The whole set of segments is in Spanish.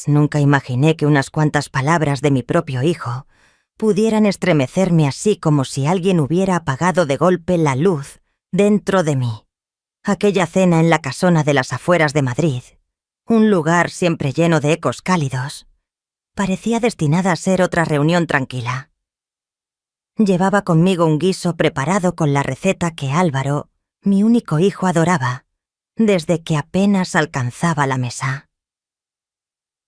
Jamás nunca imaginé que unas cuantas palabras de mi propio hijo pudieran estremecerme así como si alguien hubiera apagado de golpe la luz dentro de mí. Aquella cena en la casona de las afueras de Madrid, un lugar siempre lleno de ecos cálidos, parecía destinada a ser otra reunión tranquila. Llevaba conmigo un guiso preparado con la receta que Álvaro, mi único hijo, adoraba, desde que apenas alcanzaba la mesa.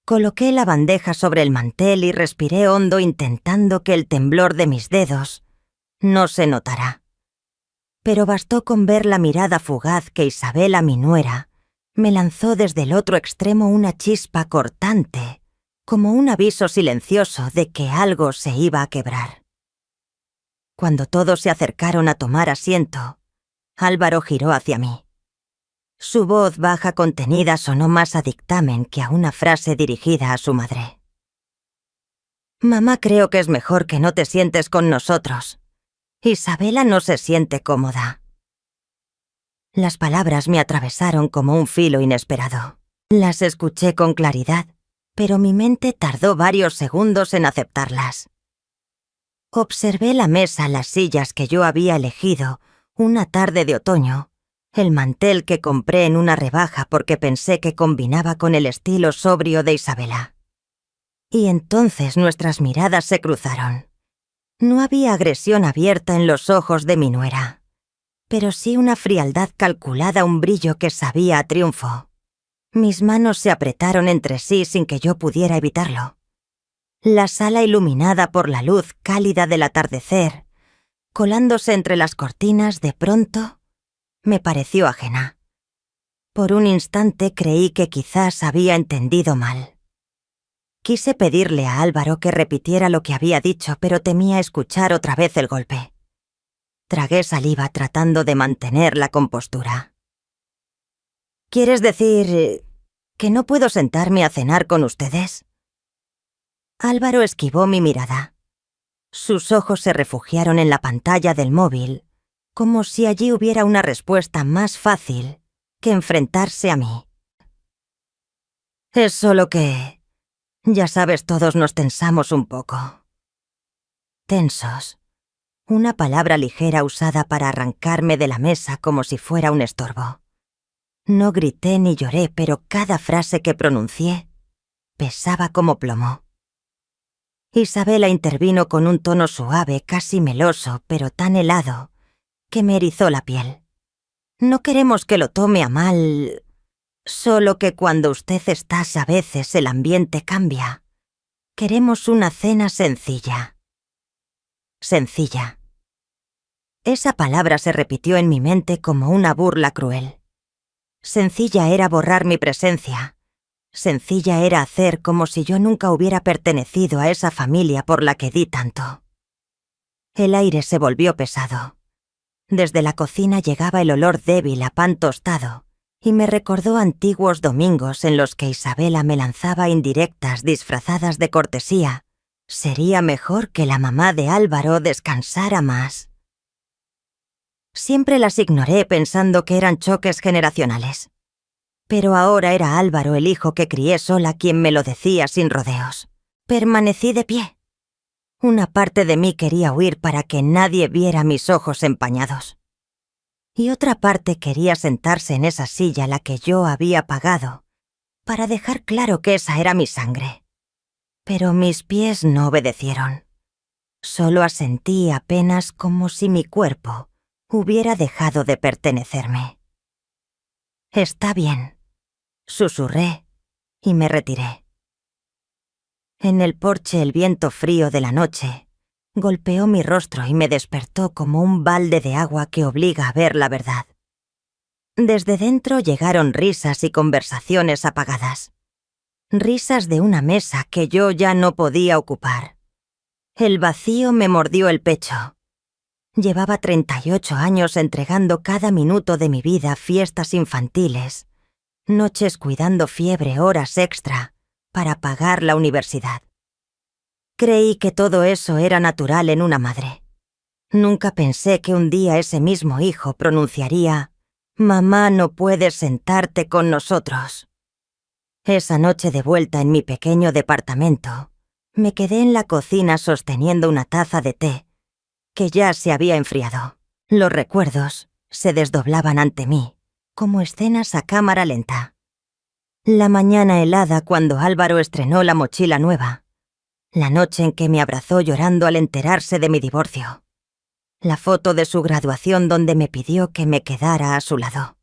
Coloqué la bandeja sobre el mantel y respiré hondo intentando que el temblor de mis dedos no se notara. Pero bastó con ver la mirada fugaz que Isabela, mi nuera, me lanzó desde el otro extremo una chispa cortante, como un aviso silencioso de que algo se iba a quebrar. Cuando todos se acercaron a tomar asiento, Álvaro giró hacia mí. Su voz baja contenida sonó más a dictamen que a una frase dirigida a su madre. «Mamá, creo que es mejor que no te sientes con nosotros. Isabela no se siente cómoda». Las palabras me atravesaron como un filo inesperado. Las escuché con claridad, pero mi mente tardó varios segundos en aceptarlas. Observé la mesa, las sillas que yo había elegido una tarde de otoño, el mantel que compré en una rebaja porque pensé que combinaba con el estilo sobrio de Isabela. Y entonces nuestras miradas se cruzaron. No había agresión abierta en los ojos de mi nuera, pero sí una frialdad calculada, un brillo que sabía a triunfo. Mis manos se apretaron entre sí sin que yo pudiera evitarlo. La sala iluminada por la luz cálida del atardecer, colándose entre las cortinas, de pronto me pareció ajena. Por un instante creí que quizás había entendido mal. Quise pedirle a Álvaro que repitiera lo que había dicho, pero temía escuchar otra vez el golpe. Tragué saliva tratando de mantener la compostura. ¿Quieres decir que no puedo sentarme a cenar con ustedes? Álvaro esquivó mi mirada. Sus ojos se refugiaron en la pantalla del móvil, como si allí hubiera una respuesta más fácil que enfrentarse a mí. Es solo que, ya sabes, todos nos tensamos un poco. Tensos. Una palabra ligera usada para arrancarme de la mesa como si fuera un estorbo. No grité ni lloré, pero cada frase que pronuncié pesaba como plomo. Isabela intervino con un tono suave, casi meloso, pero tan helado, que me erizó la piel. No queremos que lo tome a mal, solo que cuando usted está a veces el ambiente cambia. Queremos una cena sencilla. Sencilla. Esa palabra se repitió en mi mente como una burla cruel. Sencilla era borrar mi presencia. Sencilla era hacer como si yo nunca hubiera pertenecido a esa familia por la que di tanto. El aire se volvió pesado. Desde la cocina llegaba el olor débil a pan tostado y me recordó antiguos domingos en los que Isabela me lanzaba indirectas disfrazadas de cortesía. Sería mejor que la mamá de Álvaro descansara más. Siempre las ignoré pensando que eran choques generacionales. Pero ahora era Álvaro, el hijo que crié sola, quien me lo decía sin rodeos. Permanecí de pie. Una parte de mí quería huir para que nadie viera mis ojos empañados. Y otra parte quería sentarse en esa silla a la que yo había pagado, para dejar claro que esa era mi sangre. Pero mis pies no obedecieron. Solo asentí apenas como si mi cuerpo hubiera dejado de pertenecerme. «Está bien», susurré y me retiré. En el porche el viento frío de la noche golpeó mi rostro y me despertó como un balde de agua que obliga a ver la verdad. Desde dentro llegaron risas y conversaciones apagadas. Risas de una mesa que yo ya no podía ocupar. El vacío me mordió el pecho. Llevaba 38 años entregando cada minuto de mi vida a fiestas infantiles, noches cuidando fiebre, horas extra para pagar la universidad. Creí que todo eso era natural en una madre. Nunca pensé que un día ese mismo hijo pronunciaría: «Mamá, no puedes sentarte con nosotros». Esa noche de vuelta en mi pequeño departamento, me quedé en la cocina sosteniendo una taza de té, que ya se había enfriado. Los recuerdos se desdoblaban ante mí, como escenas a cámara lenta. La mañana helada cuando Álvaro estrenó la mochila nueva. La noche en que me abrazó llorando al enterarse de mi divorcio. La foto de su graduación donde me pidió que me quedara a su lado.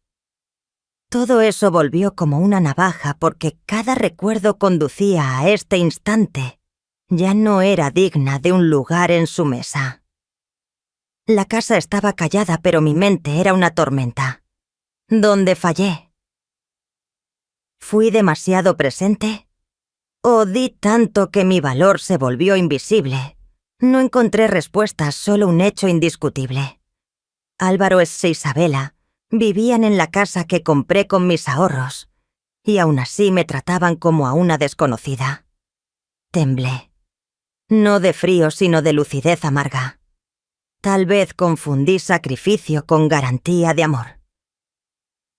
Todo eso volvió como una navaja porque cada recuerdo conducía a este instante. Ya no era digna de un lugar en su mesa. La casa estaba callada, pero mi mente era una tormenta. ¿Dónde fallé? ¿Fui demasiado presente? ¿O di tanto que mi valor se volvió invisible? No encontré respuestas, solo un hecho indiscutible. Álvaro e Isabela vivían en la casa que compré con mis ahorros, y aún así me trataban como a una desconocida. Temblé. No de frío, sino de lucidez amarga. Tal vez confundí sacrificio con garantía de amor.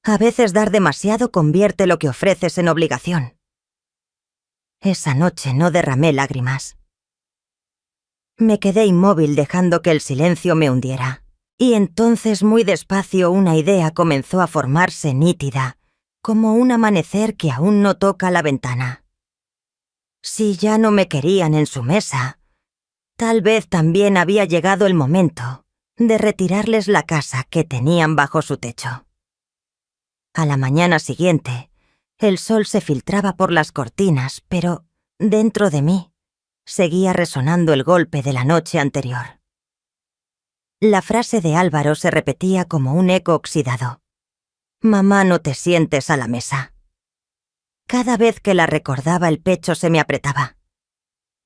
A veces dar demasiado convierte lo que ofreces en obligación. Esa noche no derramé lágrimas. Me quedé inmóvil dejando que el silencio me hundiera. Y entonces muy despacio una idea comenzó a formarse nítida, como un amanecer que aún no toca la ventana. Si ya no me querían en su mesa, tal vez también había llegado el momento de retirarles la casa que tenían bajo su techo. A la mañana siguiente, el sol se filtraba por las cortinas, pero dentro de mí seguía resonando el golpe de la noche anterior. La frase de Álvaro se repetía como un eco oxidado. «Mamá, no te sientes a la mesa». Cada vez que la recordaba el pecho se me apretaba.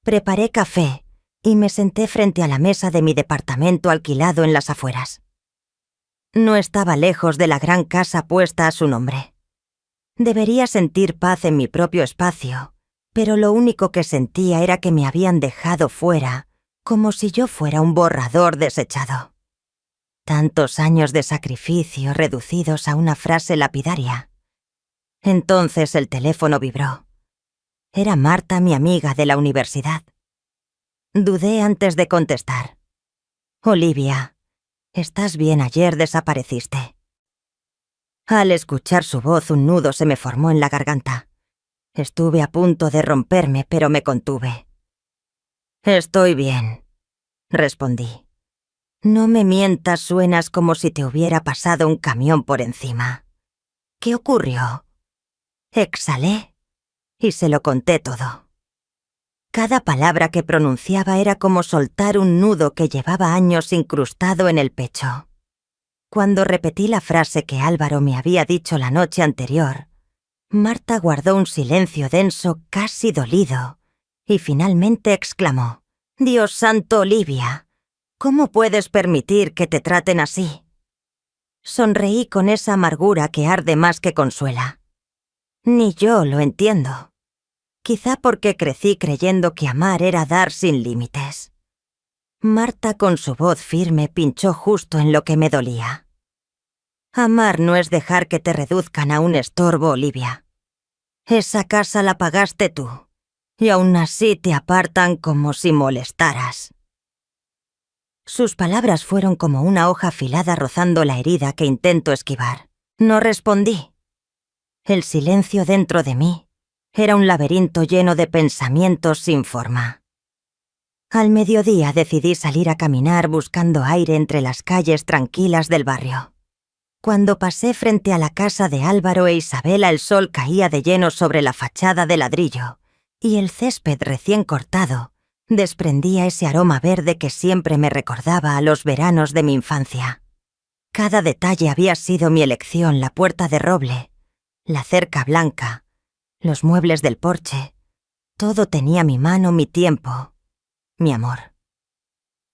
Preparé café y me senté frente a la mesa de mi departamento alquilado en las afueras. No estaba lejos de la gran casa puesta a su nombre. Debería sentir paz en mi propio espacio, pero lo único que sentía era que me habían dejado fuera, como si yo fuera un borrador desechado. Tantos años de sacrificio reducidos a una frase lapidaria. Entonces el teléfono vibró. Era Marta, mi amiga de la universidad. Dudé antes de contestar. «Olivia, ¿estás bien? Ayer desapareciste». Al escuchar su voz, un nudo se me formó en la garganta. Estuve a punto de romperme, pero me contuve. «Estoy bien», respondí. «No me mientas, suenas como si te hubiera pasado un camión por encima». «¿Qué ocurrió?» Exhalé y se lo conté todo. Cada palabra que pronunciaba era como soltar un nudo que llevaba años incrustado en el pecho. Cuando repetí la frase que Álvaro me había dicho la noche anterior, Marta guardó un silencio denso, casi dolido, y finalmente exclamó: «Dios santo, Olivia, ¿cómo puedes permitir que te traten así?» Sonreí con esa amargura que arde más que consuela. Ni yo lo entiendo. Quizá porque crecí creyendo que amar era dar sin límites. Marta, con su voz firme, pinchó justo en lo que me dolía. Amar no es dejar que te reduzcan a un estorbo, Olivia. Esa casa la pagaste tú, y aún así te apartan como si molestaras. Sus palabras fueron como una hoja afilada rozando la herida que intento esquivar. No respondí. El silencio dentro de mí era un laberinto lleno de pensamientos sin forma. Al mediodía decidí salir a caminar buscando aire entre las calles tranquilas del barrio. Cuando pasé frente a la casa de Álvaro e Isabela, el sol caía de lleno sobre la fachada de ladrillo, y el césped recién cortado desprendía ese aroma verde que siempre me recordaba a los veranos de mi infancia. Cada detalle había sido mi elección: la puerta de roble, la cerca blanca, los muebles del porche. Todo tenía mi mano, mi tiempo, mi amor.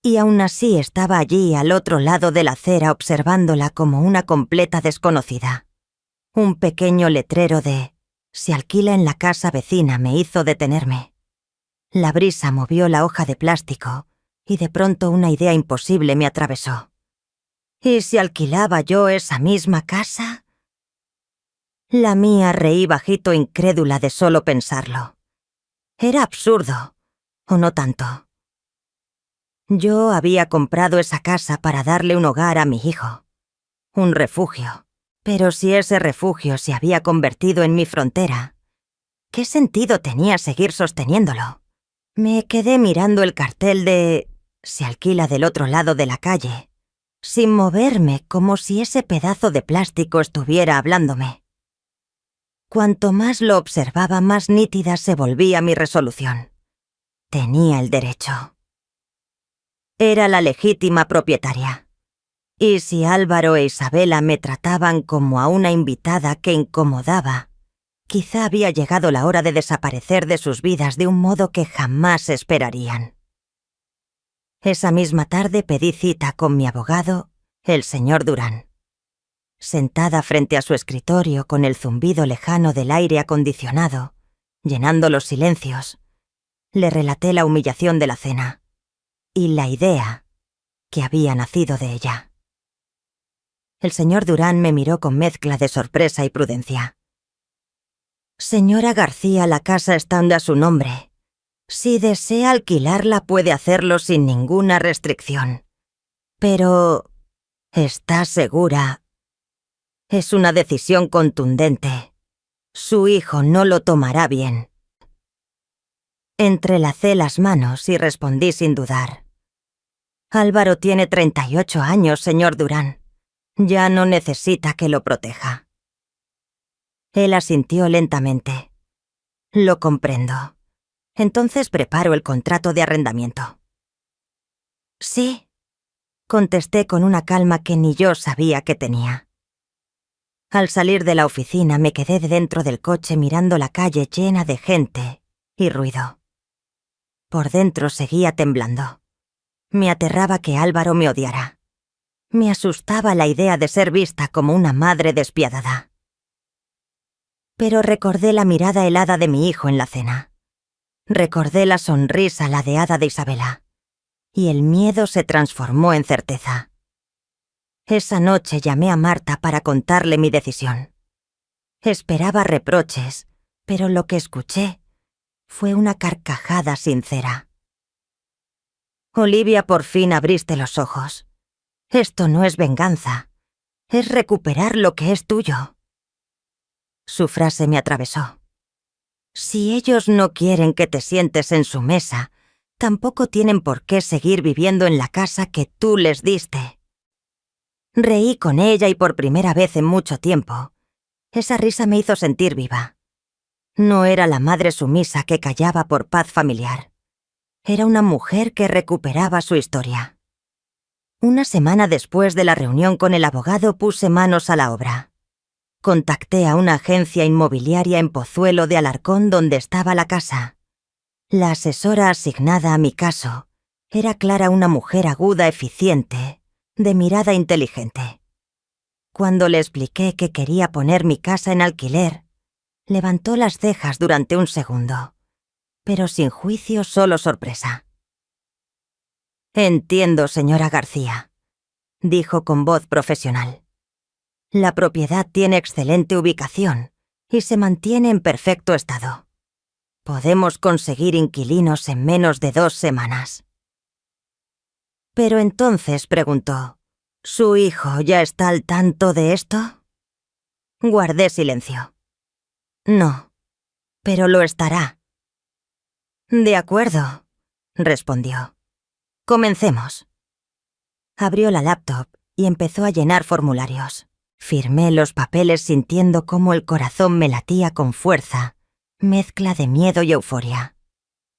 Y aún así estaba allí al otro lado de la acera observándola como una completa desconocida. Un pequeño letrero de «Se alquila en la casa vecina» me hizo detenerme. La brisa movió la hoja de plástico y de pronto una idea imposible me atravesó. ¿Y si alquilaba yo esa misma casa? La mía reí bajito, incrédula de solo pensarlo. Era absurdo, ¿o no tanto? Yo había comprado esa casa para darle un hogar a mi hijo, un refugio. Pero si ese refugio se había convertido en mi frontera, ¿qué sentido tenía seguir sosteniéndolo? Me quedé mirando el cartel de «Se alquila del otro lado de la calle», sin moverme, como si ese pedazo de plástico estuviera hablándome. Cuanto más lo observaba, más nítida se volvía mi resolución. Tenía el derecho. Era la legítima propietaria. Y si Álvaro e Isabela me trataban como a una invitada que incomodaba, quizá había llegado la hora de desaparecer de sus vidas de un modo que jamás esperarían. Esa misma tarde pedí cita con mi abogado, el señor Durán. Sentada frente a su escritorio con el zumbido lejano del aire acondicionado, llenando los silencios, le relaté la humillación de la cena y la idea que había nacido de ella. El señor Durán me miró con mezcla de sorpresa y prudencia. «Señora García, la casa está a su nombre. Si desea alquilarla puede hacerlo sin ninguna restricción. Pero, ¿está segura? Es una decisión contundente. Su hijo no lo tomará bien». Entrelacé las manos y respondí sin dudar. «Álvaro tiene 38 años, señor Durán. Ya no necesita que lo proteja». Él asintió lentamente. «Lo comprendo. Entonces preparo el contrato de arrendamiento». «Sí», contesté con una calma que ni yo sabía que tenía. Al salir de la oficina me quedé dentro del coche mirando la calle llena de gente y ruido. Por dentro seguía temblando. Me aterraba que Álvaro me odiara. Me asustaba la idea de ser vista como una madre despiadada. Pero recordé la mirada helada de mi hijo en la cena. Recordé la sonrisa ladeada de Isabela. Y el miedo se transformó en certeza. Esa noche llamé a Marta para contarle mi decisión. Esperaba reproches, pero lo que escuché fue una carcajada sincera. «Olivia, por fin abriste los ojos. Esto no es venganza, es recuperar lo que es tuyo». Su frase me atravesó. «Si ellos no quieren que te sientes en su mesa, tampoco tienen por qué seguir viviendo en la casa que tú les diste». Reí con ella y por primera vez en mucho tiempo. Esa risa me hizo sentir viva. No era la madre sumisa que callaba por paz familiar. Era una mujer que recuperaba su historia. Una semana después de la reunión con el abogado puse manos a la obra. Contacté a una agencia inmobiliaria en Pozuelo de Alarcón donde estaba la casa. La asesora asignada a mi caso era Clara, una mujer aguda, eficiente, de mirada inteligente. Cuando le expliqué que quería poner mi casa en alquiler, levantó las cejas durante un segundo, pero sin juicio, solo sorpresa. «Entiendo, señora García», dijo con voz profesional. «La propiedad tiene excelente ubicación y se mantiene en perfecto estado. Podemos conseguir inquilinos en menos de 2 semanas». Pero entonces preguntó: «¿Su hijo ya está al tanto de esto?». Guardé silencio. «No, pero lo estará». «De acuerdo», respondió. «Comencemos». Abrió la laptop y empezó a llenar formularios. Firmé los papeles sintiendo cómo el corazón me latía con fuerza, mezcla de miedo y euforia.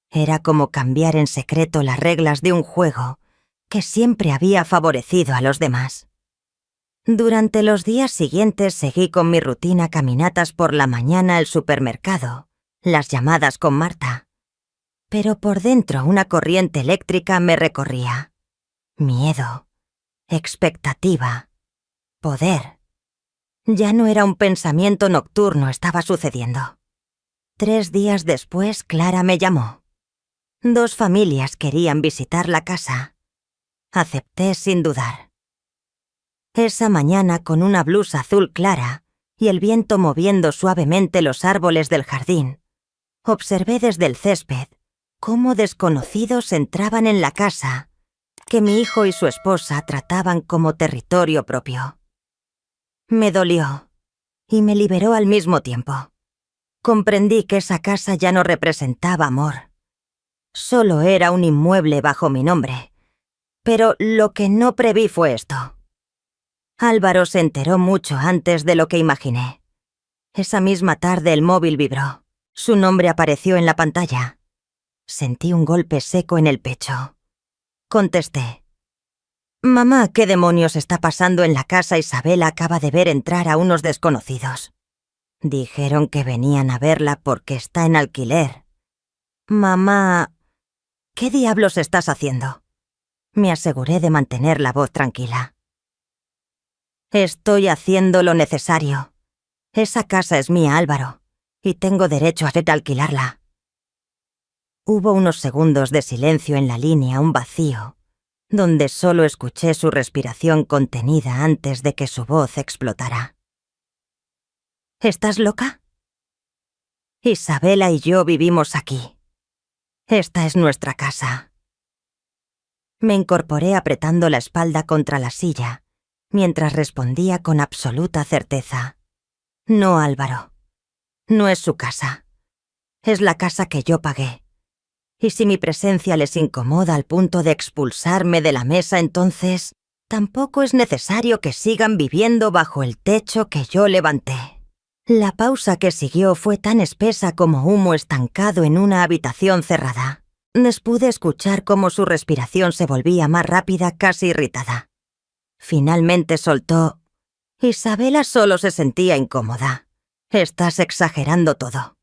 Era como cambiar en secreto las reglas de un juego que siempre había favorecido a los demás. Durante los días siguientes seguí con mi rutina: caminatas por la mañana al supermercado, las llamadas con Marta. Pero por dentro una corriente eléctrica me recorría. Miedo, expectativa, poder. Ya no era un pensamiento nocturno, estaba sucediendo. 3 días después, Clara me llamó. 2 familias querían visitar la casa. Acepté sin dudar. Esa mañana, con una blusa azul clara, y el viento moviendo suavemente los árboles del jardín, observé desde el césped cómo desconocidos entraban en la casa que mi hijo y su esposa trataban como territorio propio. Me dolió y me liberó al mismo tiempo. Comprendí que esa casa ya no representaba amor. Solo era un inmueble bajo mi nombre. Pero lo que no preví fue esto. Álvaro se enteró mucho antes de lo que imaginé. Esa misma tarde el móvil vibró. Su nombre apareció en la pantalla. Sentí un golpe seco en el pecho. Contesté. «Mamá, ¿qué demonios está pasando en la casa? Isabela acaba de ver entrar a unos desconocidos. Dijeron que venían a verla porque está en alquiler. Mamá, ¿qué diablos estás haciendo?». Me aseguré de mantener la voz tranquila. «Estoy haciendo lo necesario. Esa casa es mía, Álvaro, y tengo derecho a alquilarla». Hubo unos segundos de silencio en la línea, un vacío, donde solo escuché su respiración contenida antes de que su voz explotara. «¿Estás loca? Isabela y yo vivimos aquí. Esta es nuestra casa». Me incorporé apretando la espalda contra la silla, mientras respondía con absoluta certeza. «No, Álvaro. No es su casa. Es la casa que yo pagué. Y si mi presencia les incomoda al punto de expulsarme de la mesa, entonces tampoco es necesario que sigan viviendo bajo el techo que yo levanté». La pausa que siguió fue tan espesa como humo estancado en una habitación cerrada. Pude escuchar cómo su respiración se volvía más rápida, casi irritada. Finalmente soltó: «Isabela solo se sentía incómoda. Estás exagerando todo».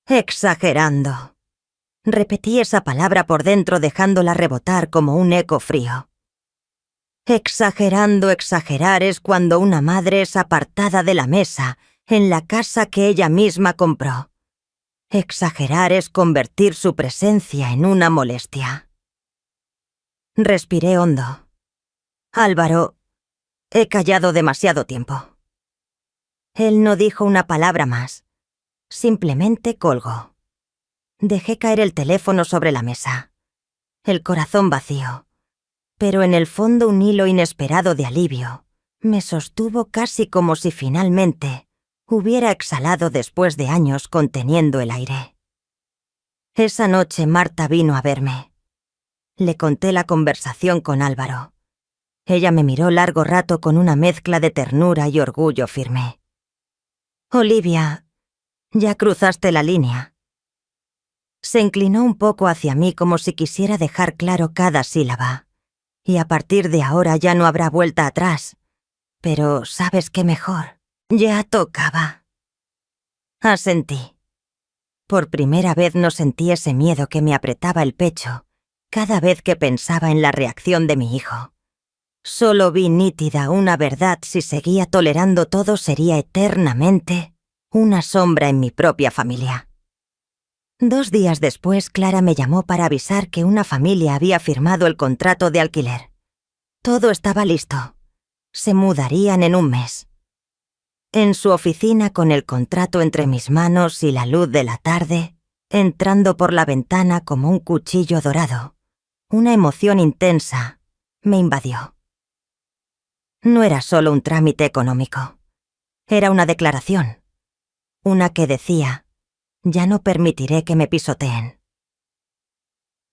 «Exagerando». Repetí esa palabra por dentro dejándola rebotar como un eco frío. Exagerando, exagerar es cuando una madre es apartada de la mesa en la casa que ella misma compró. Exagerar es convertir su presencia en una molestia. Respiré hondo. «Álvaro, he callado demasiado tiempo». Él no dijo una palabra más. Simplemente colgó. Dejé caer el teléfono sobre la mesa. El corazón vacío. Pero en el fondo un hilo inesperado de alivio me sostuvo casi como si finalmente hubiera exhalado después de años conteniendo el aire. Esa noche Marta vino a verme. Le conté la conversación con Álvaro. Ella me miró largo rato con una mezcla de ternura y orgullo firme. «Olivia, ya cruzaste la línea». Se inclinó un poco hacia mí como si quisiera dejar claro cada sílaba. «Y a partir de ahora ya no habrá vuelta atrás. Pero, ¿sabes qué mejor? Ya tocaba». Asentí. Por primera vez no sentí ese miedo que me apretaba el pecho cada vez que pensaba en la reacción de mi hijo. Solo vi nítida una verdad: si seguía tolerando todo sería eternamente una sombra en mi propia familia. 2 días después, Clara me llamó para avisar que una familia había firmado el contrato de alquiler. Todo estaba listo. Se mudarían en un mes. En su oficina, con el contrato entre mis manos y la luz de la tarde, entrando por la ventana como un cuchillo dorado, una emoción intensa me invadió. No era solo un trámite económico. Era una declaración. Una que decía: «Ya no permitiré que me pisoteen».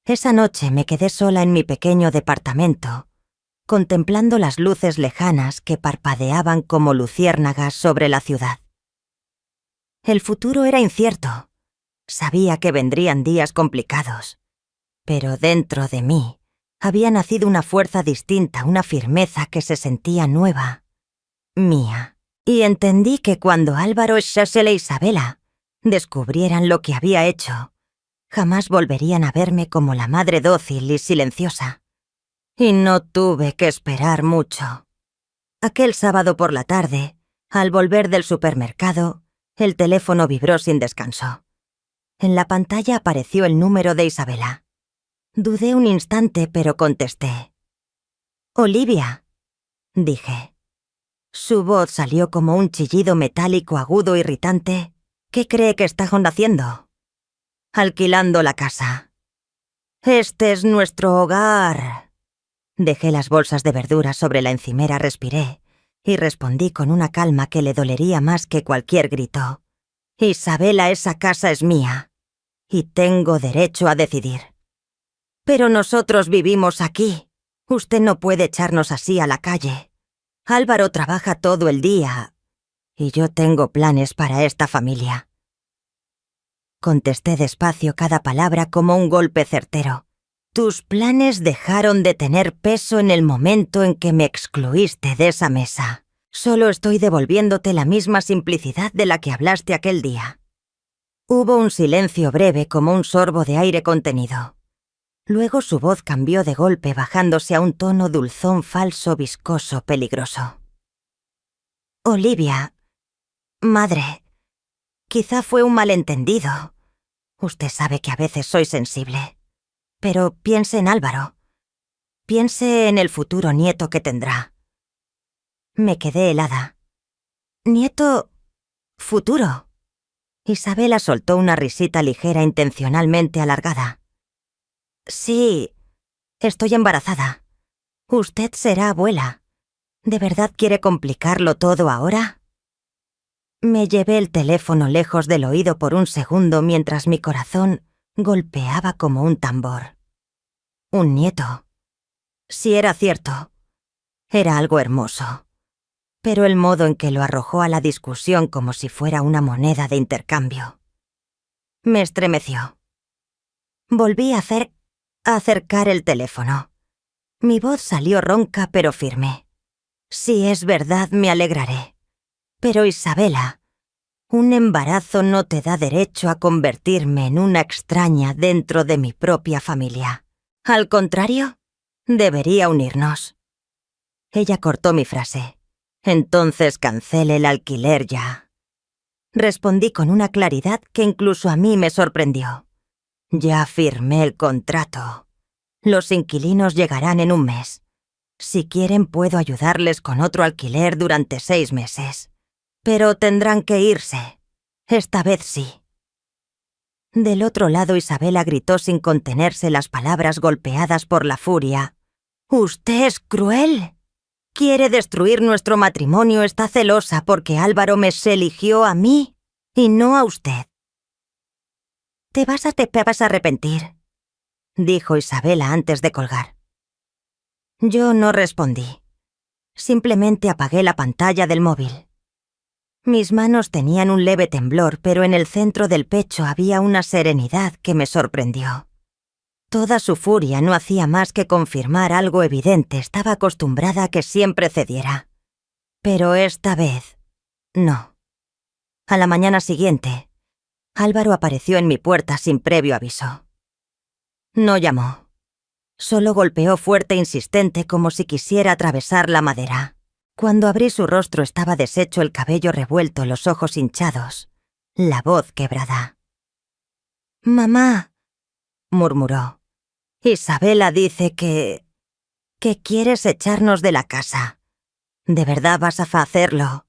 Esa noche me quedé sola en mi pequeño departamento, contemplando las luces lejanas que parpadeaban como luciérnagas sobre la ciudad. El futuro era incierto. Sabía que vendrían días complicados. Pero dentro de mí había nacido una fuerza distinta, una firmeza que se sentía nueva, mía. Y entendí que cuando Álvaro, Shasel e Isabela descubrieran lo que había hecho, jamás volverían a verme como la madre dócil y silenciosa. Y no tuve que esperar mucho. Aquel sábado por la tarde, al volver del supermercado, el teléfono vibró sin descanso. En la pantalla apareció el número de Isabela. Dudé un instante, pero contesté. «Olivia», dije. Su voz salió como un chillido metálico agudo irritante. ¿Qué cree que está haciendo? Alquilando la casa. Este es nuestro hogar. Dejé las bolsas de verduras sobre la encimera, respiré y respondí con una calma que le dolería más que cualquier grito. Isabela, esa casa es mía y tengo derecho a decidir. Pero nosotros vivimos aquí. Usted no puede echarnos así a la calle. Álvaro trabaja todo el día y yo tengo planes para esta familia. Contesté despacio cada palabra como un golpe certero. Tus planes dejaron de tener peso en el momento en que me excluiste de esa mesa. Solo estoy devolviéndote la misma simplicidad de la que hablaste aquel día. Hubo un silencio breve como un sorbo de aire contenido. Luego su voz cambió de golpe, bajándose a un tono dulzón, falso, viscoso, peligroso. Olivia, madre, quizá fue un malentendido. Usted sabe que a veces soy sensible. Pero piense en Álvaro. Piense en el futuro nieto que tendrá. Me quedé helada. ¿Nieto? ¿Futuro? Isabela soltó una risita ligera intencionalmente alargada. Sí, estoy embarazada. Usted será abuela. ¿De verdad quiere complicarlo todo ahora? Me llevé el teléfono lejos del oído por un segundo mientras mi corazón golpeaba como un tambor. Un nieto. Si era cierto, era algo hermoso. Pero el modo en que lo arrojó a la discusión como si fuera una moneda de intercambio me estremeció. Volví a acercar el teléfono. Mi voz salió ronca pero firme. Si es verdad, me alegraré. Pero Isabela, un embarazo no te da derecho a convertirme en una extraña dentro de mi propia familia. Al contrario, debería unirnos. Ella cortó mi frase. Entonces cancele el alquiler ya. Respondí con una claridad que incluso a mí me sorprendió. Ya firmé el contrato. Los inquilinos llegarán en un mes. Si quieren, puedo ayudarles con otro alquiler durante 6 meses. Pero tendrán que irse. Esta vez sí. Del otro lado, Isabela gritó sin contenerse, las palabras golpeadas por la furia. «¿Usted es cruel? Quiere destruir nuestro matrimonio, está celosa porque Álvaro me eligió a mí y no a usted. Te vas a arrepentir», dijo Isabela antes de colgar. Yo no respondí. Simplemente apagué la pantalla del móvil. Mis manos tenían un leve temblor, pero en el centro del pecho había una serenidad que me sorprendió. Toda su furia no hacía más que confirmar algo evidente. Estaba acostumbrada a que siempre cediera. Pero esta vez, no. A la mañana siguiente, Álvaro apareció en mi puerta sin previo aviso. No llamó. Solo golpeó fuerte e insistente como si quisiera atravesar la madera. Cuando abrí su rostro estaba deshecho, el cabello revuelto, los ojos hinchados, la voz quebrada. «Mamá», murmuró, «Isabela dice que quieres echarnos de la casa. ¿De verdad vas a hacerlo?»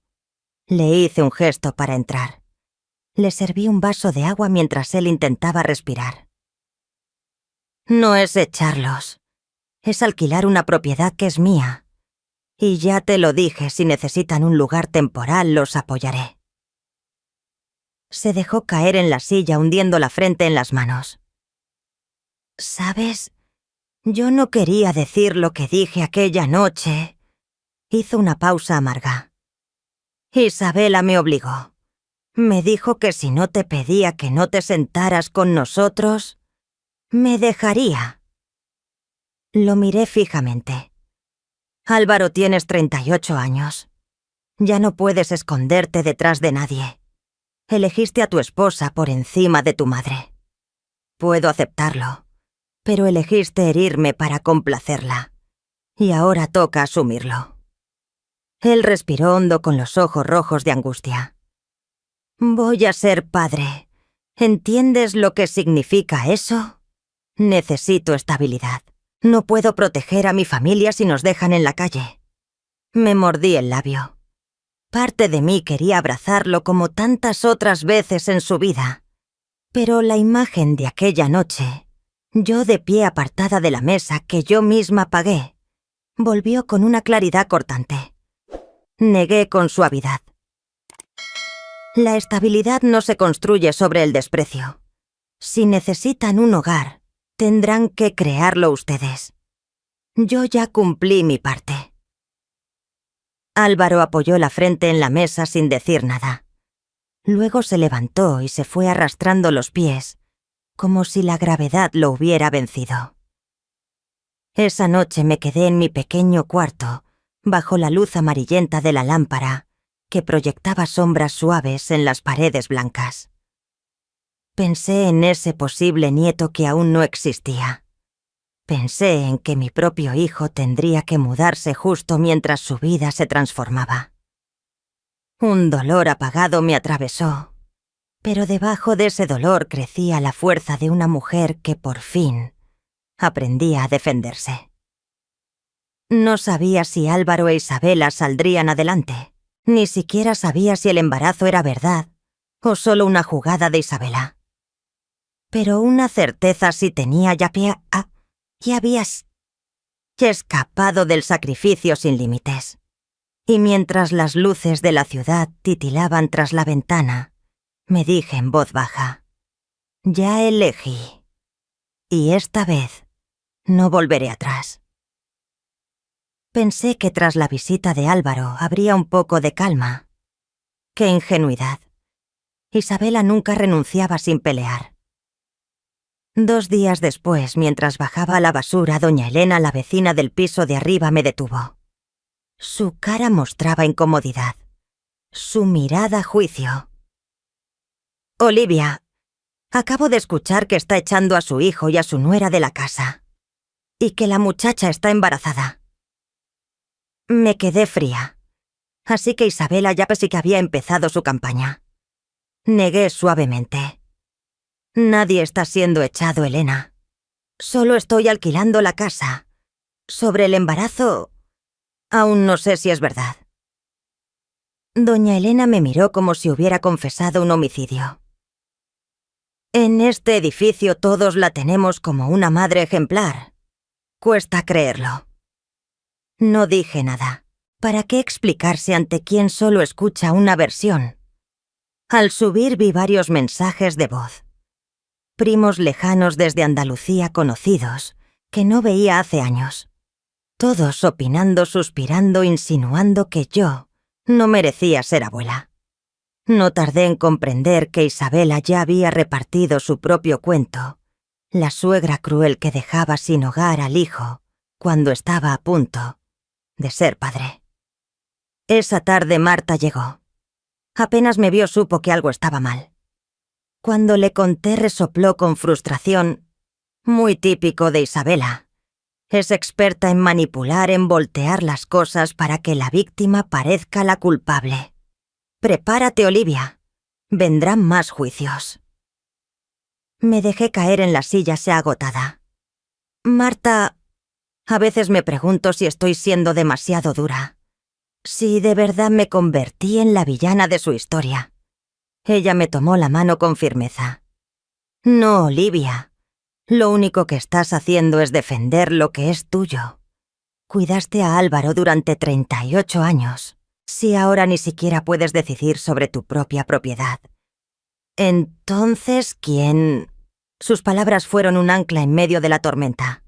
Le hice un gesto para entrar. Le serví un vaso de agua mientras él intentaba respirar. «No es echarlos. Es alquilar una propiedad que es mía. Y ya te lo dije, si necesitan un lugar temporal, los apoyaré». Se dejó caer en la silla, hundiendo la frente en las manos. «¿Sabes? Yo no quería decir lo que dije aquella noche». Hizo una pausa amarga. «Isabela me obligó. Me dijo que si no te pedía que no te sentaras con nosotros, me dejaría». Lo miré fijamente. «Álvaro, tienes 38 años. Ya no puedes esconderte detrás de nadie. Elegiste a tu esposa por encima de tu madre. Puedo aceptarlo, pero elegiste herirme para complacerla. Y ahora toca asumirlo». Él respiró hondo con los ojos rojos de angustia. «Voy a ser padre. ¿Entiendes lo que significa eso? Necesito estabilidad. No puedo proteger a mi familia si nos dejan en la calle». Me mordí el labio. Parte de mí quería abrazarlo como tantas otras veces en su vida. Pero la imagen de aquella noche, yo de pie apartada de la mesa que yo misma pagué, volvió con una claridad cortante. Negué con suavidad. La estabilidad no se construye sobre el desprecio. Si necesitan un hogar, tendrán que crearlo ustedes. Yo ya cumplí mi parte. Álvaro apoyó la frente en la mesa sin decir nada. Luego se levantó y se fue arrastrando los pies, como si la gravedad lo hubiera vencido. Esa noche me quedé en mi pequeño cuarto, bajo la luz amarillenta de la lámpara, que proyectaba sombras suaves en las paredes blancas. Pensé en ese posible nieto que aún no existía. Pensé en que mi propio hijo tendría que mudarse justo mientras su vida se transformaba. Un dolor apagado me atravesó, pero debajo de ese dolor crecía la fuerza de una mujer que por fin aprendía a defenderse. No sabía si Álvaro e Isabela saldrían adelante. Ni siquiera sabía si el embarazo era verdad o solo una jugada de Isabela. Pero una certeza sí tenía, ya habías escapado del sacrificio sin límites. Y mientras las luces de la ciudad titilaban tras la ventana, me dije en voz baja: ya elegí. Y esta vez no volveré atrás. Pensé que tras la visita de Álvaro habría un poco de calma. ¡Qué ingenuidad! Isabela nunca renunciaba sin pelear. 2 días después, mientras bajaba la basura, doña Elena, la vecina del piso de arriba, me detuvo. Su cara mostraba incomodidad. Su mirada juicio. «Olivia, acabo de escuchar que está echando a su hijo y a su nuera de la casa. Y que la muchacha está embarazada». Me quedé fría. Así que Isabela ya pensé que había empezado su campaña. Negué suavemente. «Nadie está siendo echado, Elena. Solo estoy alquilando la casa. Sobre el embarazo, aún no sé si es verdad». Doña Elena me miró como si hubiera confesado un homicidio. «En este edificio todos la tenemos como una madre ejemplar. Cuesta creerlo». No dije nada. ¿Para qué explicarse ante quien solo escucha una versión? Al subir vi varios mensajes de voz. Primos lejanos desde Andalucía conocidos, que no veía hace años. Todos opinando, suspirando, insinuando que yo no merecía ser abuela. No tardé en comprender que Isabela ya había repartido su propio cuento, la suegra cruel que dejaba sin hogar al hijo cuando estaba a punto de ser padre. Esa tarde Marta llegó. Apenas me vio supo que algo estaba mal. Cuando le conté resopló con frustración, muy típico de Isabela. Es experta en manipular, en voltear las cosas para que la víctima parezca la culpable. «Prepárate, Olivia. Vendrán más juicios». Me dejé caer en la silla ya agotada. «Marta, a veces me pregunto si estoy siendo demasiado dura. Si de verdad me convertí en la villana de su historia». Ella me tomó la mano con firmeza. «No, Olivia. Lo único que estás haciendo es defender lo que es tuyo. Cuidaste a Álvaro durante 38 años. Si ahora ni siquiera puedes decidir sobre tu propia propiedad. Entonces, ¿quién...?» Sus palabras fueron un ancla en medio de la tormenta.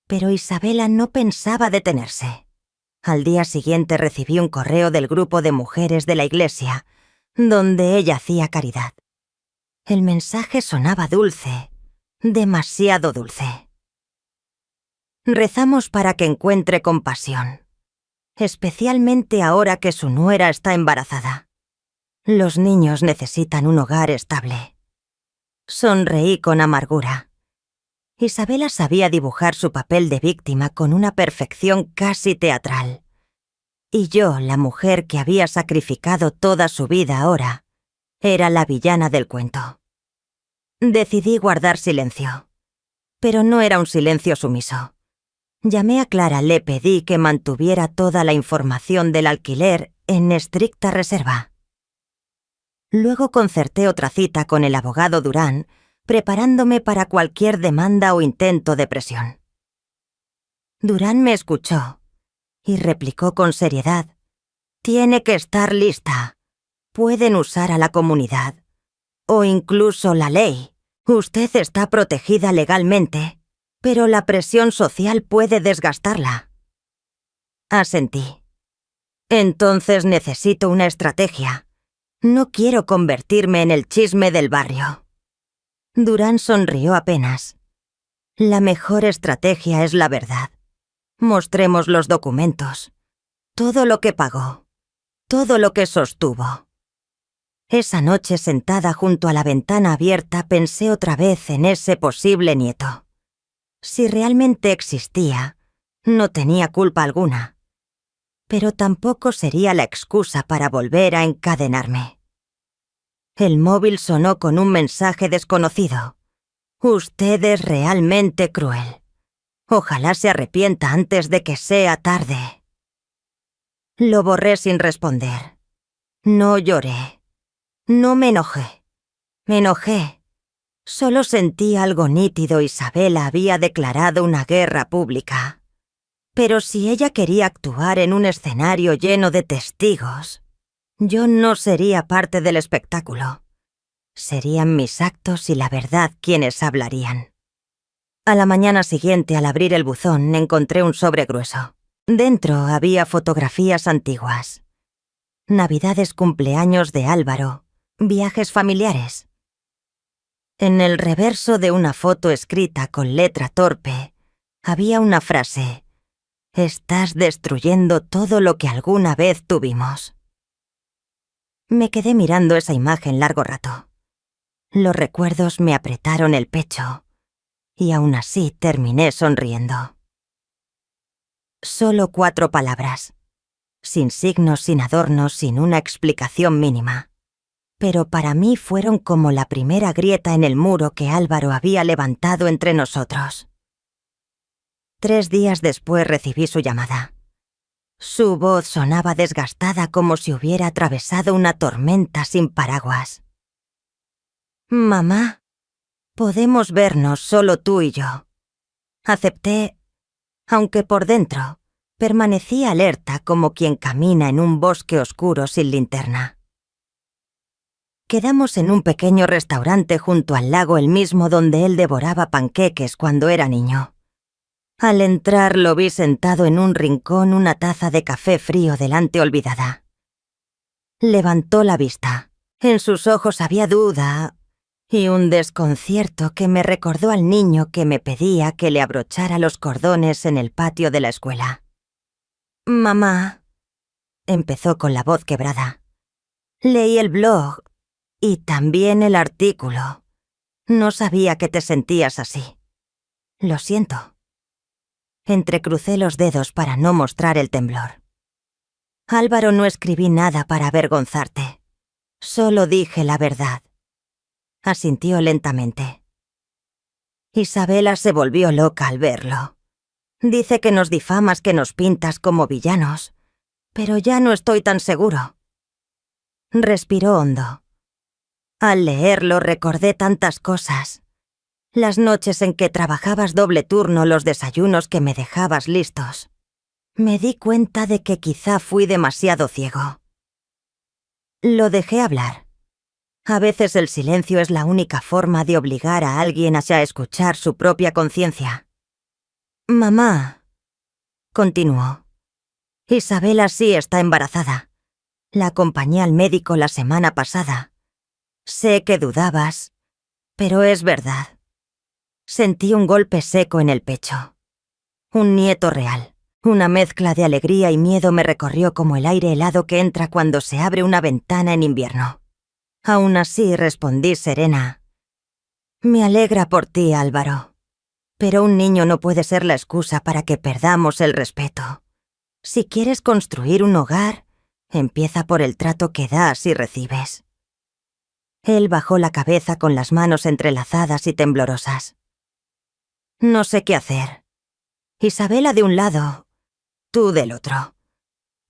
Pero Isabela no pensaba detenerse. Al día siguiente recibí un correo del grupo de mujeres de la iglesia, donde ella hacía caridad. El mensaje sonaba dulce, demasiado dulce. «Rezamos para que encuentre compasión, especialmente ahora que su nuera está embarazada. Los niños necesitan un hogar estable». Sonreí con amargura. Isabela sabía dibujar su papel de víctima con una perfección casi teatral. Y yo, la mujer que había sacrificado toda su vida ahora, era la villana del cuento. Decidí guardar silencio. Pero no era un silencio sumiso. Llamé a Clara, le pedí que mantuviera toda la información del alquiler en estricta reserva. Luego concerté otra cita con el abogado Durán, preparándome para cualquier demanda o intento de presión. Durán me escuchó y replicó con seriedad: «Tiene que estar lista. Pueden usar a la comunidad, o incluso la ley. Usted está protegida legalmente, pero la presión social puede desgastarla». Asentí. Entonces necesito una estrategia. No quiero convertirme en el chisme del barrio. Durán sonrió apenas. La mejor estrategia es la verdad. Mostremos los documentos. Todo lo que pagó. Todo lo que sostuvo. Esa noche, sentada junto a la ventana abierta, pensé otra vez en ese posible nieto. Si realmente existía, no tenía culpa alguna. Pero tampoco sería la excusa para volver a encadenarme. El móvil sonó con un mensaje desconocido. «Usted es realmente cruel. Ojalá se arrepienta antes de que sea tarde». Lo borré sin responder. No lloré. No me enojé. Me enojé. Solo sentí algo nítido. Isabela había declarado una guerra pública. Pero si ella quería actuar en un escenario lleno de testigos, yo no sería parte del espectáculo. Serían mis actos y la verdad quienes hablarían. A la mañana siguiente, al abrir el buzón, encontré un sobre grueso. Dentro había fotografías antiguas. Navidades, cumpleaños de Álvaro, viajes familiares. En el reverso de una foto escrita con letra torpe, había una frase: «Estás destruyendo todo lo que alguna vez tuvimos». Me quedé mirando esa imagen largo rato. Los recuerdos me apretaron el pecho, y aún así terminé sonriendo. Solo 4 palabras. Sin signos, sin adornos, sin una explicación mínima. Pero para mí fueron como la primera grieta en el muro que Álvaro había levantado entre nosotros. 3 días después recibí su llamada. Su voz sonaba desgastada, como si hubiera atravesado una tormenta sin paraguas. «Mamá, podemos vernos solo tú y yo». Acepté, aunque por dentro permanecí alerta como quien camina en un bosque oscuro sin linterna. Quedamos en un pequeño restaurante junto al lago, el mismo donde él devoraba panqueques cuando era niño. Al entrar lo vi sentado en un rincón, una taza de café frío delante olvidada. Levantó la vista. En sus ojos había duda y un desconcierto que me recordó al niño que me pedía que le abrochara los cordones en el patio de la escuela. «Mamá», empezó con la voz quebrada, «leí el blog y también el artículo. No sabía que te sentías así. Lo siento». Entrecrucé los dedos para no mostrar el temblor. «Álvaro, no escribí nada para avergonzarte. Solo dije la verdad». Asintió lentamente. Isabela se volvió loca al verlo. Dice que nos difamas, que nos pintas como villanos, pero ya no estoy tan seguro. Respiró hondo. Al leerlo recordé tantas cosas. Las noches en que trabajabas doble turno, los desayunos que me dejabas listos. Me di cuenta de que quizá fui demasiado ciego. Lo dejé hablar. A veces el silencio es la única forma de obligar a alguien a escuchar su propia conciencia. «Mamá», continuó, «Isabela sí está embarazada. La acompañé al médico la semana pasada. Sé que dudabas, pero es verdad». Sentí un golpe seco en el pecho. Un nieto real. Una mezcla de alegría y miedo me recorrió como el aire helado que entra cuando se abre una ventana en invierno. Aún así respondí serena: «Me alegra por ti, Álvaro. Pero un niño no puede ser la excusa para que perdamos el respeto. Si quieres construir un hogar, empieza por el trato que das y recibes». Él bajó la cabeza con las manos entrelazadas y temblorosas. «No sé qué hacer. Isabela de un lado, tú del otro.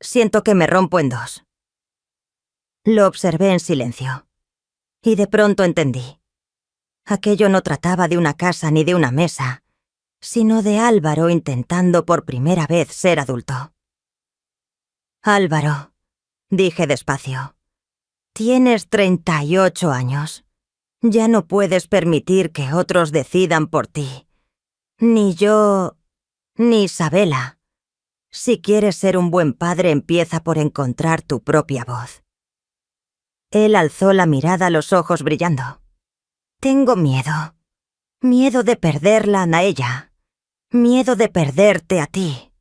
Siento que me rompo en dos. Lo observé en silencio. Y de pronto entendí. Aquello no trataba de una casa ni de una mesa, sino de Álvaro intentando por primera vez ser adulto. Álvaro, dije despacio, tienes 38 años. Ya no puedes permitir que otros decidan por ti. Ni yo, ni Isabela. Si quieres ser un buen padre, empieza por encontrar tu propia voz. Él alzó la mirada, los ojos brillando. Tengo miedo. Miedo de perderla a ella. Miedo de perderte a ti.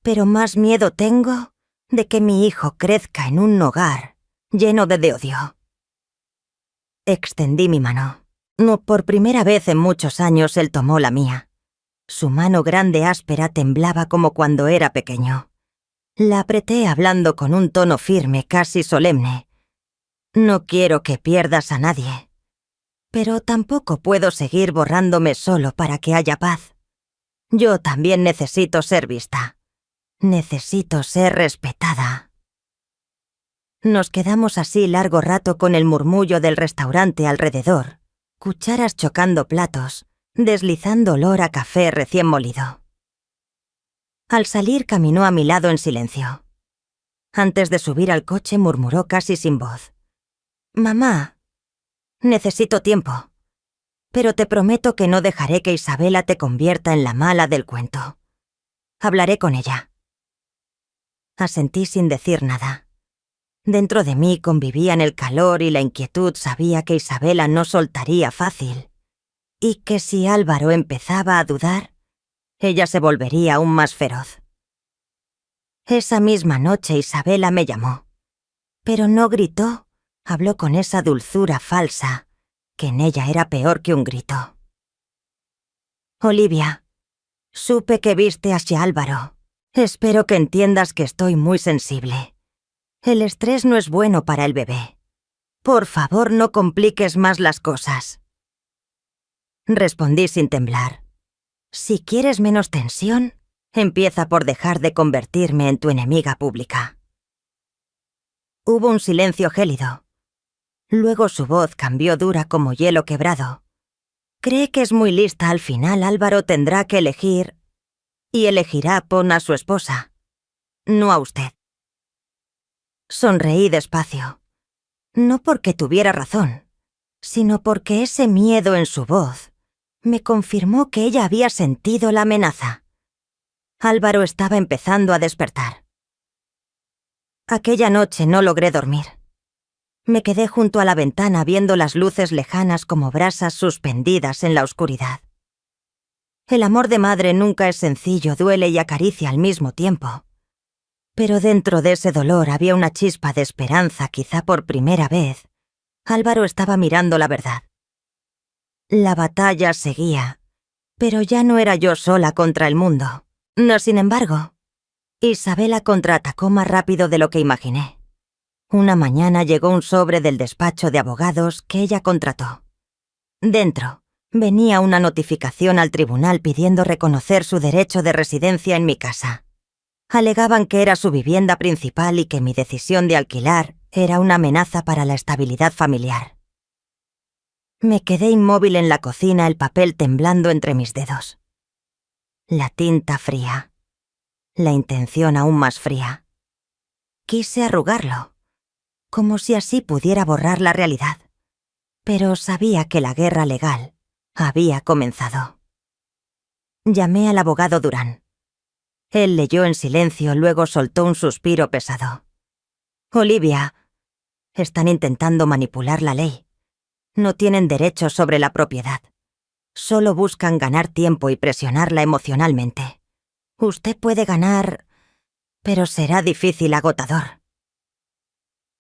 Pero más miedo tengo de que mi hijo crezca en un hogar lleno de odio. Extendí mi mano. No, por primera vez en muchos años él tomó la mía. Su mano grande áspera temblaba como cuando era pequeño. La apreté hablando con un tono firme, casi solemne. No quiero que pierdas a nadie. Pero tampoco puedo seguir borrándome solo para que haya paz. Yo también necesito ser vista. Necesito ser respetada. Nos quedamos así largo rato con el murmullo del restaurante alrededor, cucharas chocando platos, deslizando olor a café recién molido. Al salir caminó a mi lado en silencio. Antes de subir al coche murmuró casi sin voz. «Mamá, necesito tiempo, pero te prometo que no dejaré que Isabela te convierta en la mala del cuento. Hablaré con ella». Asentí sin decir nada. Dentro de mí convivían el calor y la inquietud. Sabía que Isabela no soltaría fácil, y que si Álvaro empezaba a dudar, ella se volvería aún más feroz. Esa misma noche Isabela me llamó, pero no gritó, habló con esa dulzura falsa, que en ella era peor que un grito. «Olivia, supe que viste hacia Álvaro. Espero que entiendas que estoy muy sensible. El estrés no es bueno para el bebé. Por favor, no compliques más las cosas». Respondí sin temblar. «Si quieres menos tensión, empieza por dejar de convertirme en tu enemiga pública». Hubo un silencio gélido. Luego su voz cambió dura como hielo quebrado. «Cree que es muy lista. Al final Álvaro tendrá que elegir, y elegirá a su esposa, no a usted». Sonreí despacio. No porque tuviera razón, sino porque ese miedo en su voz me confirmó que ella había sentido la amenaza. Álvaro estaba empezando a despertar. Aquella noche no logré dormir. Me quedé junto a la ventana viendo las luces lejanas como brasas suspendidas en la oscuridad. El amor de madre nunca es sencillo, duele y acaricia al mismo tiempo. Pero dentro de ese dolor había una chispa de esperanza. Quizá por primera vez, Álvaro estaba mirando la verdad. La batalla seguía, pero ya no era yo sola contra el mundo. No, sin embargo, Isabela contraatacó más rápido de lo que imaginé. Una mañana llegó un sobre del despacho de abogados que ella contrató. Dentro venía una notificación al tribunal pidiendo reconocer su derecho de residencia en mi casa. Alegaban que era su vivienda principal y que mi decisión de alquilar era una amenaza para la estabilidad familiar. Me quedé inmóvil en la cocina, el papel temblando entre mis dedos. La tinta fría. La intención aún más fría. Quise arrugarlo, como si así pudiera borrar la realidad. Pero sabía que la guerra legal había comenzado. Llamé al abogado Durán. Él leyó en silencio, luego soltó un suspiro pesado. «Olivia, están intentando manipular la ley. No tienen derecho sobre la propiedad. Solo buscan ganar tiempo y presionarla emocionalmente. Usted puede ganar, pero será difícil, agotador».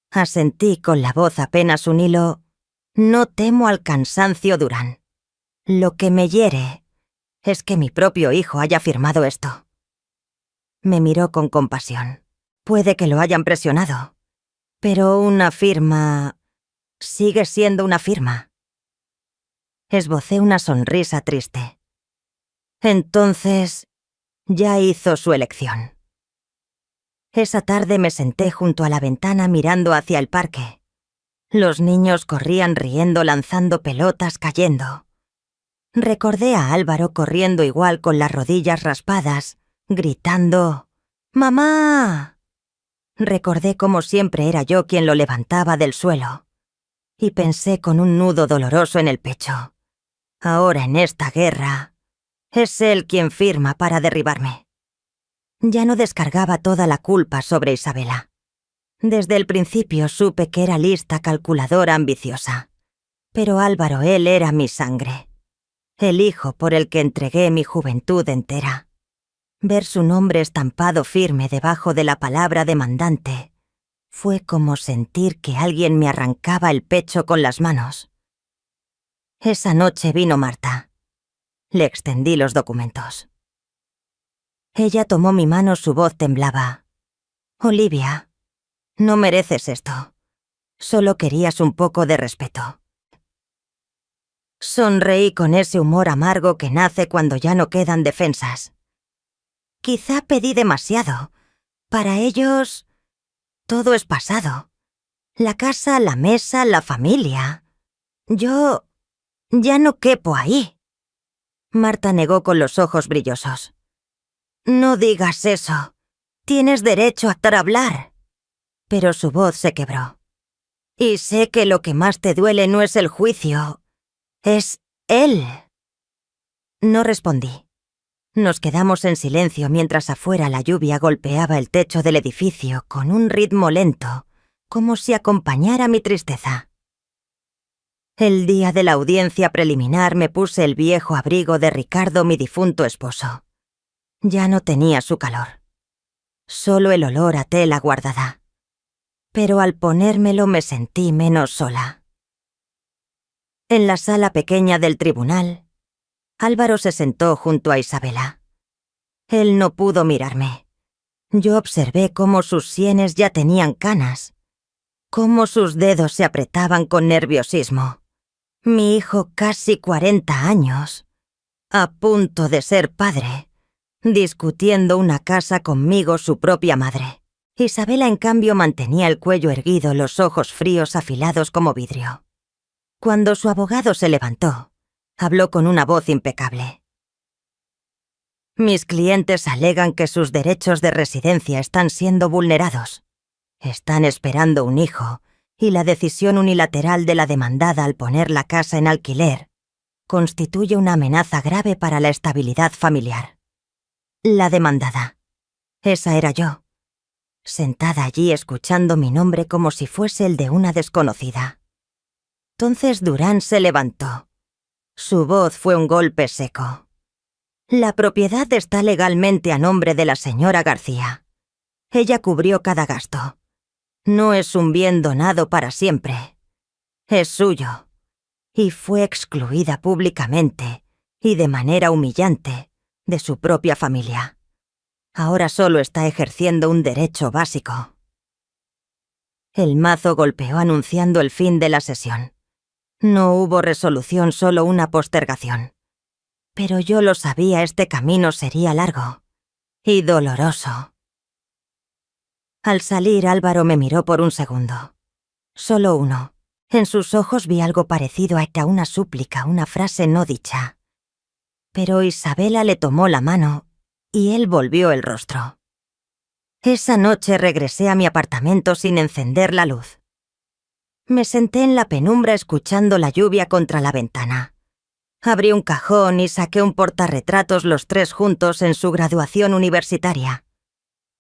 Asentí con la voz apenas un hilo. «No temo al cansancio, Durán. Lo que me hiere es que mi propio hijo haya firmado esto». Me miró con compasión. «Puede que lo hayan presionado, pero una firma sigue siendo una firma». Esbocé una sonrisa triste. «Entonces, Ya hizo su elección. Esa tarde me senté junto a la ventana mirando hacia el parque. Los niños corrían riendo, lanzando pelotas, cayendo. Recordé a Álvaro corriendo igual con las rodillas raspadas, gritando «¡Mamá!». Recordé cómo siempre era yo quien lo levantaba del suelo. Y pensé con un nudo doloroso en el pecho. Ahora en esta guerra, es él quien firma para derribarme. Ya no descargaba toda la culpa sobre Isabela. Desde el principio supe que era lista, calculadora, ambiciosa. Pero Álvaro, él era mi sangre. El hijo por el que entregué mi juventud entera. Ver su nombre estampado firme debajo de la palabra demandante fue como sentir que alguien me arrancaba el pecho con las manos. Esa noche vino Marta. Le extendí los documentos. Ella tomó mi mano, su voz temblaba. «Olivia, no mereces esto. Solo querías un poco de respeto». Sonreí con ese humor amargo que nace cuando ya no quedan defensas. Quizá pedí demasiado. Para ellos, todo es pasado. La casa, la mesa, la familia. Yo ya no quepo ahí. Marta negó con los ojos brillosos. «No digas eso. Tienes derecho a hablar». Pero su voz se quebró. «Y sé que lo que más te duele no es el juicio. Es él». No respondí. Nos quedamos en silencio mientras afuera la lluvia golpeaba el techo del edificio con un ritmo lento, como si acompañara mi tristeza. El día de la audiencia preliminar me puse el viejo abrigo de Ricardo, mi difunto esposo. Ya no tenía su calor. Solo el olor a tela guardada. Pero al ponérmelo me sentí menos sola. En la sala pequeña del tribunal, Álvaro se sentó junto a Isabela. Él no pudo mirarme. Yo observé cómo sus sienes ya tenían canas, cómo sus dedos se apretaban con nerviosismo. Mi hijo, casi 40 años, a punto de ser padre, discutiendo una casa conmigo, su propia madre. Isabela, en cambio, mantenía el cuello erguido, los ojos fríos, afilados como vidrio. Cuando su abogado se levantó, habló con una voz impecable. «Mis clientes alegan que sus derechos de residencia están siendo vulnerados. Están esperando un hijo, y la decisión unilateral de la demandada al poner la casa en alquiler constituye una amenaza grave para la estabilidad familiar». La demandada. Esa era yo, sentada allí escuchando mi nombre como si fuese el de una desconocida. Entonces Durán se levantó. Su voz fue un golpe seco. «La propiedad está legalmente a nombre de la señora García. Ella cubrió cada gasto. No es un bien donado para siempre. Es suyo. Y fue excluida públicamente y de manera humillante de su propia familia. Ahora solo está ejerciendo un derecho básico». El mazo golpeó anunciando el fin de la sesión. No hubo resolución, solo una postergación. Pero yo lo sabía, este camino sería largo y doloroso. Al salir, Álvaro me miró por un segundo. Solo uno. En sus ojos vi algo parecido a una súplica, una frase no dicha. Pero Isabela le tomó la mano y él volvió el rostro. Esa noche regresé a mi apartamento sin encender la luz. Me senté en la penumbra escuchando la lluvia contra la ventana. Abrí un cajón y saqué un portarretratos, los tres juntos en su graduación universitaria.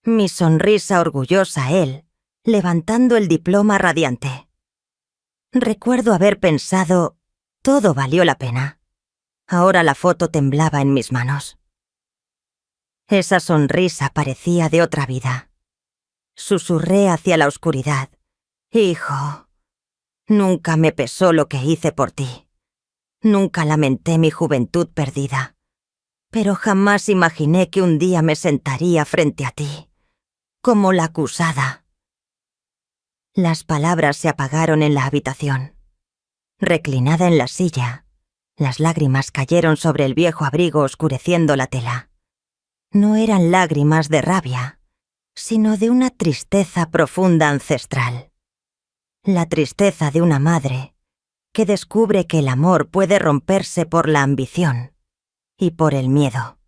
Mi sonrisa orgullosa, él, levantando el diploma radiante. Recuerdo haber pensado, todo valió la pena. Ahora la foto temblaba en mis manos. Esa sonrisa parecía de otra vida. Susurré hacia la oscuridad. «Hijo, nunca me pesó lo que hice por ti. Nunca lamenté mi juventud perdida. Pero jamás imaginé que un día me sentaría frente a ti, como la acusada». Las palabras se apagaron en la habitación. Reclinada en la silla, las lágrimas cayeron sobre el viejo abrigo oscureciendo la tela. No eran lágrimas de rabia, sino de una tristeza profunda ancestral. La tristeza de una madre que descubre que el amor puede romperse por la ambición y por el miedo.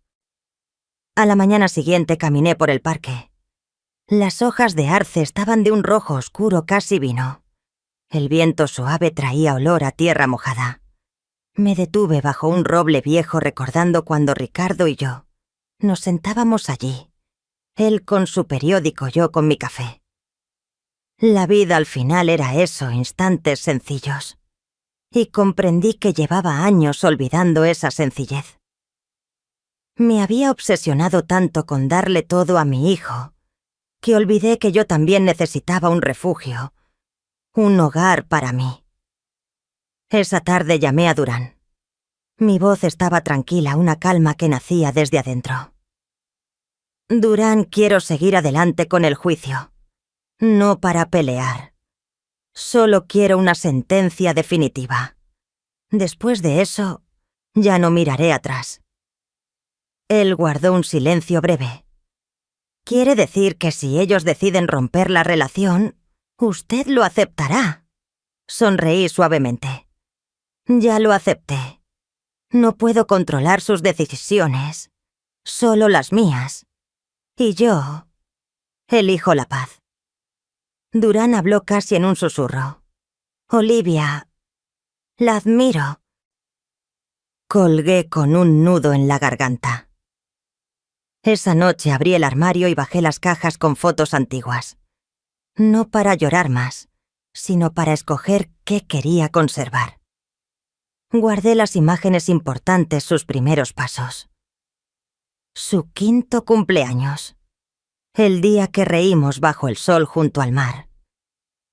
A la mañana siguiente caminé por el parque. Las hojas de arce estaban de un rojo oscuro casi vino. El viento suave traía olor a tierra mojada. Me detuve bajo un roble viejo recordando cuando Ricardo y yo nos sentábamos allí, él con su periódico, yo con mi café. La vida al final era eso, instantes sencillos. Y comprendí que llevaba años olvidando esa sencillez. Me había obsesionado tanto con darle todo a mi hijo, que olvidé que yo también necesitaba un refugio, un hogar para mí. Esa tarde llamé a Durán. Mi voz estaba tranquila, una calma que nacía desde adentro. Durán, quiero seguir adelante con el juicio. No para pelear. Solo quiero una sentencia definitiva. Después de eso, ya no miraré atrás. Él guardó un silencio breve. Quiere decir que si ellos deciden romper la relación, usted lo aceptará. Sonreí suavemente. Ya lo acepté. No puedo controlar sus decisiones, solo las mías. Y yo elijo la paz. Durán habló casi en un susurro. Olivia, la admiro. Colgué con un nudo en la garganta. Esa noche abrí el armario y bajé las cajas con fotos antiguas. No para llorar más, sino para escoger qué quería conservar. Guardé las imágenes importantes, sus primeros pasos. Su 5º cumpleaños. El día que reímos bajo el sol junto al mar.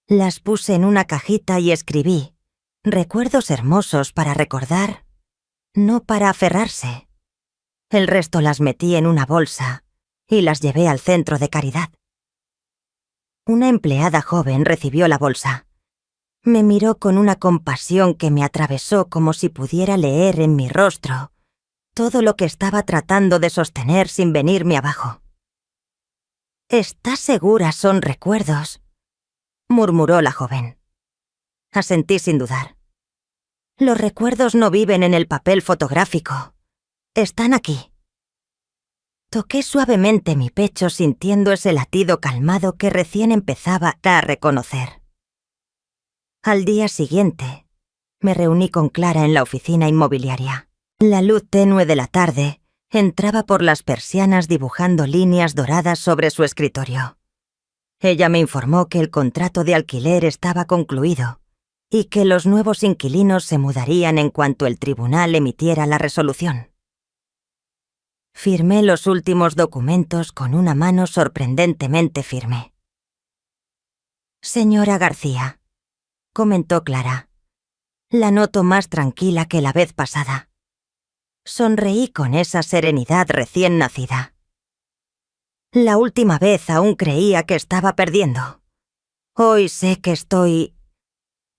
Las puse en una cajita y escribí, recuerdos hermosos para recordar, no para aferrarse. El resto las metí en una bolsa y las llevé al centro de caridad. Una empleada joven recibió la bolsa. Me miró con una compasión que me atravesó como si pudiera leer en mi rostro todo lo que estaba tratando de sostener sin venirme abajo. ¿Estás segura son recuerdos?, murmuró la joven. Asentí sin dudar. Los recuerdos no viven en el papel fotográfico. Están aquí. Toqué suavemente mi pecho sintiendo ese latido calmado que recién empezaba a reconocer. Al día siguiente, me reuní con Clara en la oficina inmobiliaria. La luz tenue de la tarde entraba por las persianas dibujando líneas doradas sobre su escritorio. Ella me informó que el contrato de alquiler estaba concluido y que los nuevos inquilinos se mudarían en cuanto el tribunal emitiera la resolución. Firmé los últimos documentos con una mano sorprendentemente firme. Señora García, comentó Clara, la noto más tranquila que la vez pasada. Sonreí con esa serenidad recién nacida. La última vez aún creía que estaba perdiendo. Hoy sé que estoy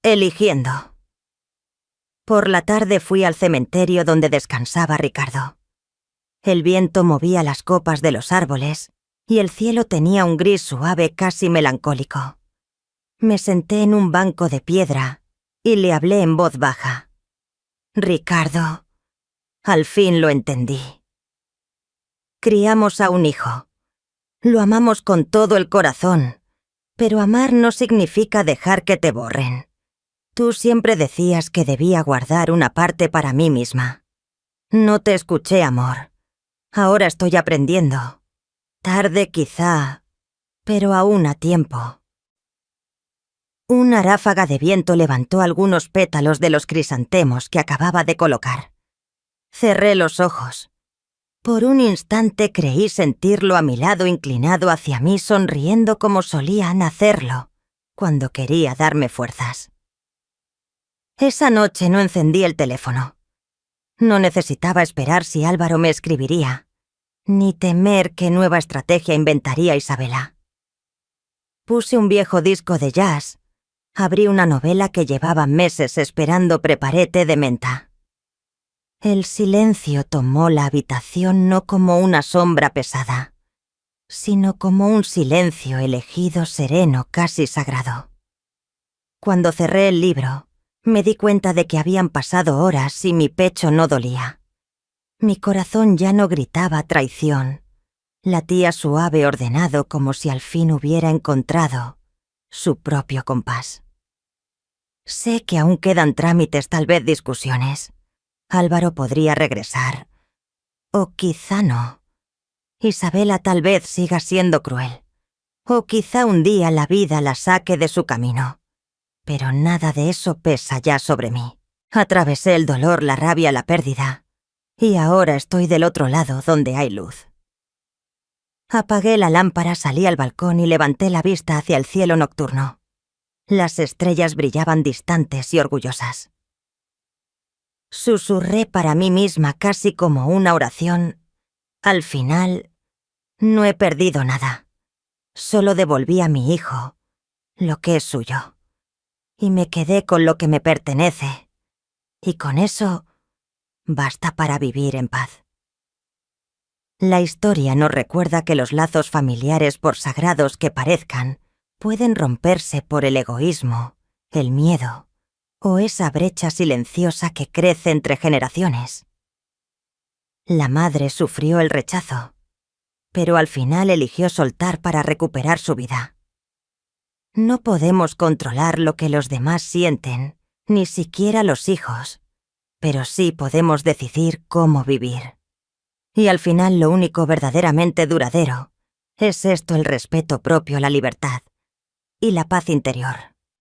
eligiendo. Por la tarde fui al cementerio donde descansaba Ricardo. El viento movía las copas de los árboles y el cielo tenía un gris suave casi melancólico. Me senté en un banco de piedra y le hablé en voz baja. Ricardo, al fin lo entendí. Criamos a un hijo. Lo amamos con todo el corazón, pero amar no significa dejar que te borren. Tú siempre decías que debía guardar una parte para mí misma. No te escuché, amor. Ahora estoy aprendiendo. Tarde quizá, pero aún a tiempo. Una ráfaga de viento levantó algunos pétalos de los crisantemos que acababa de colocar. Cerré los ojos. Por un instante creí sentirlo a mi lado inclinado hacia mí sonriendo como solían hacerlo cuando quería darme fuerzas. Esa noche no encendí el teléfono. No necesitaba esperar si Álvaro me escribiría, ni temer qué nueva estrategia inventaría Isabela. Puse un viejo disco de jazz, abrí una novela que llevaba meses esperando, preparé té de menta. El silencio tomó la habitación no como una sombra pesada, sino como un silencio elegido, sereno, casi sagrado. Cuando cerré el libro, me di cuenta de que habían pasado horas y mi pecho no dolía. Mi corazón ya no gritaba traición, latía suave, ordenado, como si al fin hubiera encontrado su propio compás. Sé que aún quedan trámites, tal vez discusiones. Álvaro podría regresar. O quizá no. Isabela tal vez siga siendo cruel. O quizá un día la vida la saque de su camino. Pero nada de eso pesa ya sobre mí. Atravesé el dolor, la rabia, la pérdida. Y ahora estoy del otro lado, donde hay luz. Apagué la lámpara, salí al balcón y levanté la vista hacia el cielo nocturno. Las estrellas brillaban distantes y orgullosas. Susurré para mí misma casi como una oración. Al final, no he perdido nada. Solo devolví a mi hijo lo que es suyo. Y me quedé con lo que me pertenece. Y con eso basta para vivir en paz. La historia nos recuerda que los lazos familiares, por sagrados que parezcan, pueden romperse por el egoísmo, el miedo o esa brecha silenciosa que crece entre generaciones. La madre sufrió el rechazo, pero al final eligió soltar para recuperar su vida. No podemos controlar lo que los demás sienten, ni siquiera los hijos, pero sí podemos decidir cómo vivir. Y al final lo único verdaderamente duradero es esto: el respeto propio, la libertad y la paz interior.